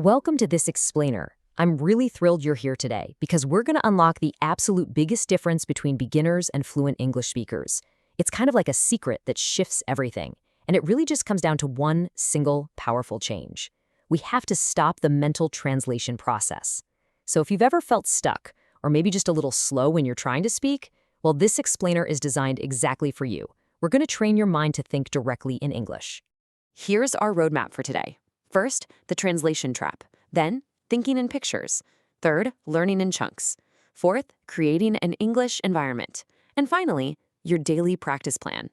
Welcome to this explainer. I'm really thrilled you're here today because we're going to unlock the absolute biggest difference between beginners and fluent English speakers. It's kind of like a secret that shifts everything, and it really just comes down to one single powerful change. We have to stop the mental translation process. So if you've ever felt stuck, or maybe just a little slow when you're trying to speak, well, this explainer is designed exactly for you. We're going to train your mind to think directly in English. Here's our roadmap for today. First, the translation trap. Then, thinking in pictures. Third, learning in chunks. Fourth, creating an English environment. And finally, your daily practice plan.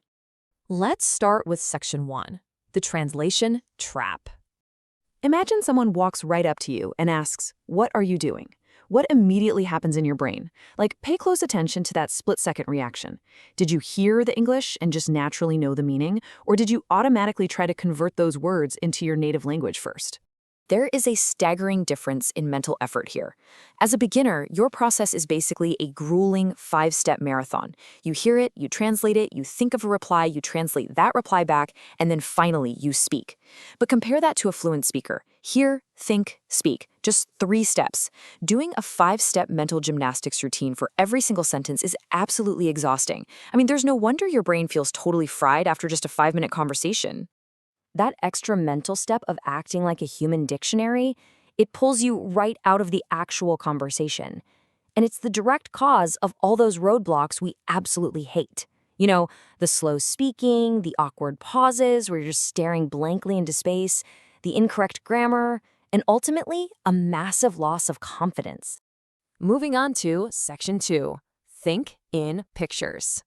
Let's start with section 1, the translation trap. Imagine someone walks right up to you and asks, "What are you doing?" What immediately happens in your brain? Like, pay close attention to that split-second reaction. Did you hear the English and just naturally know the meaning? Or did you automatically try to convert those words into your native language first? There is a staggering difference in mental effort here. As a beginner, your process is basically a grueling 5-step marathon. You hear it, you translate it, you think of a reply, you translate that reply back, and then finally you speak. But compare that to a fluent speaker. Hear, think, speak. Just 3 steps. Doing a 5-step mental gymnastics routine for every single sentence is absolutely exhausting. I mean, there's no wonder your brain feels totally fried after just a 5-minute conversation. That extra mental step of acting like a human dictionary, it pulls you right out of the actual conversation. And it's the direct cause of all those roadblocks we absolutely hate. You know, the slow speaking, the awkward pauses where you're just staring blankly into space, the incorrect grammar, and ultimately, a massive loss of confidence. Moving on to section 2, think in pictures.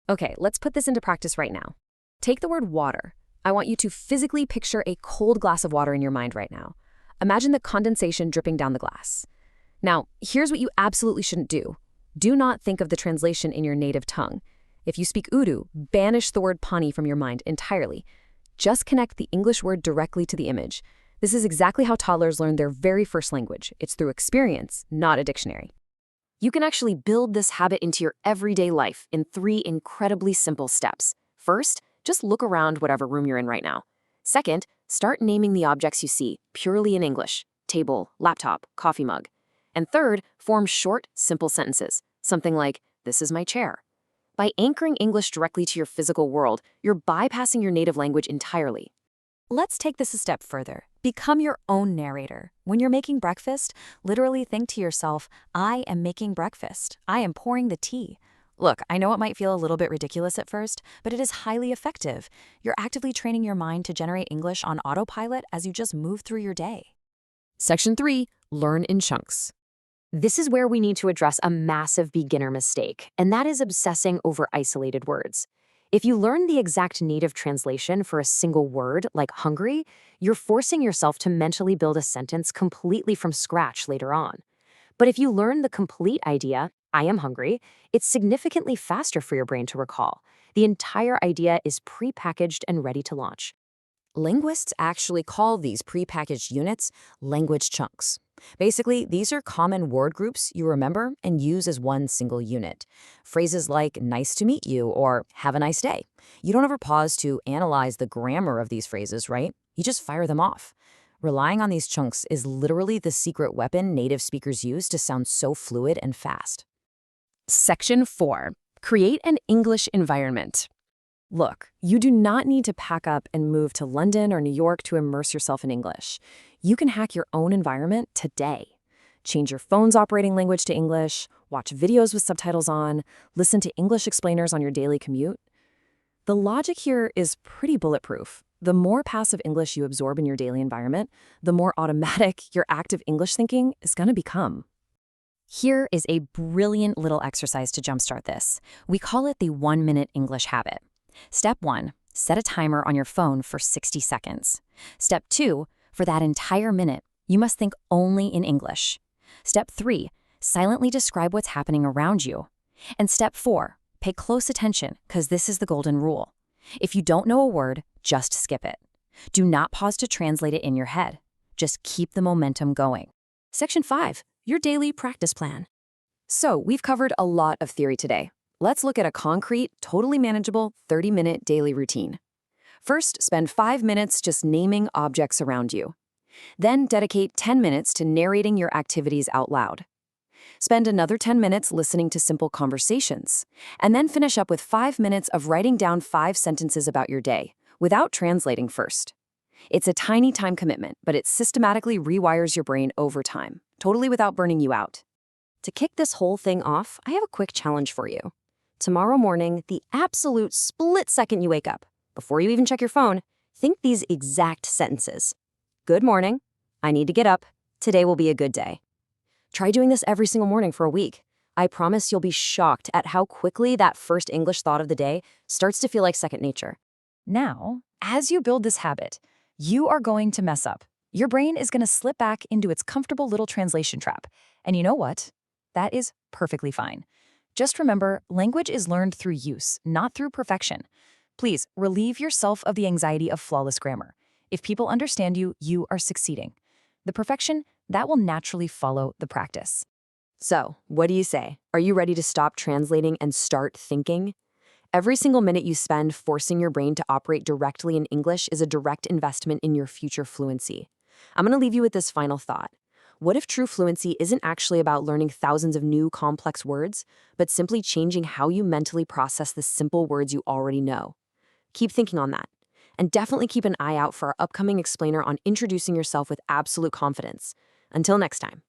Okay, let's put this into practice right now. Take the word water. I want you to physically picture a cold glass of water in your mind right now. Imagine the condensation dripping down the glass. Now, here's what you absolutely shouldn't do. Do not think of the translation in your native tongue. If you speak Urdu, banish the word pani from your mind entirely. Just connect the English word directly to the image. This is exactly how toddlers learn their very first language. It's through experience, not a dictionary. You can actually build this habit into your everyday life in 3 incredibly simple steps. First, just look around whatever room you're in right now. Second, start naming the objects you see, purely in English: table, laptop, coffee mug. And third, form short, simple sentences, something like, "This is my chair." By anchoring English directly to your physical world, you're bypassing your native language entirely. Let's take this a step further. Become your own narrator. When you're making breakfast, literally think to yourself, "I am making breakfast. I am pouring the tea." Look, I know it might feel a little bit ridiculous at first, but it is highly effective. You're actively training your mind to generate English on autopilot as you just move through your day. Section 3, learn in chunks. This is where we need to address a massive beginner mistake, and that is obsessing over isolated words. If you learn the exact native translation for a single word, like hungry, you're forcing yourself to mentally build a sentence completely from scratch later on. But if you learn the complete idea, "I am hungry," it's significantly faster for your brain to recall. The entire idea is pre-packaged and ready to launch. Linguists actually call these pre-packaged units language chunks. Basically, these are common word groups you remember and use as one single unit. Phrases like "nice to meet you" or "have a nice day." You don't ever pause to analyze the grammar of these phrases, right? You just fire them off. Relying on these chunks is literally the secret weapon native speakers use to sound so fluid and fast. Section 4, create an English environment. Look, you do not need to pack up and move to London or New York to immerse yourself in English. You can hack your own environment today. Change your phone's operating language to English, watch videos with subtitles on, listen to English explainers on your daily commute. The logic here is pretty bulletproof. The more passive English you absorb in your daily environment, the more automatic your active English thinking is going to become. Here is a brilliant little exercise to jumpstart this. We call it the 1-minute English habit. Step 1, set a timer on your phone for 60 seconds. Step 2, for that entire minute, you must think only in English. Step 3, silently describe what's happening around you. And step 4, pay close attention, because this is the golden rule. If you don't know a word, just skip it. Do not pause to translate it in your head. Just keep the momentum going. Section 5, your daily practice plan. So we've covered a lot of theory today. Let's look at a concrete, totally manageable 30-minute daily routine. First, spend 5 minutes just naming objects around you. Then dedicate 10 minutes to narrating your activities out loud. Spend another 10 minutes listening to simple conversations, and then finish up with 5 minutes of writing down 5 sentences about your day, without translating first. It's a tiny time commitment, but it systematically rewires your brain over time, totally without burning you out. To kick this whole thing off, I have a quick challenge for you. Tomorrow morning, the absolute split second you wake up, before you even check your phone, think these exact sentences. Good morning. I need to get up. Today will be a good day. Try doing this every single morning for a week. I promise you'll be shocked at how quickly that first English thought of the day starts to feel like second nature. Now, as you build this habit, you are going to mess up. Your brain is going to slip back into its comfortable little translation trap. And you know what? That is perfectly fine. Just remember, language is learned through use, not through perfection. Please relieve yourself of the anxiety of flawless grammar. If people understand you, you are succeeding. The perfection, that will naturally follow the practice. So, what do you say? Are you ready to stop translating and start thinking? Every single minute you spend forcing your brain to operate directly in English is a direct investment in your future fluency. I'm going to leave you with this final thought. What if true fluency isn't actually about learning thousands of new complex words, but simply changing how you mentally process the simple words you already know? Keep thinking on that. And definitely keep an eye out for our upcoming explainer on introducing yourself with absolute confidence. Until next time.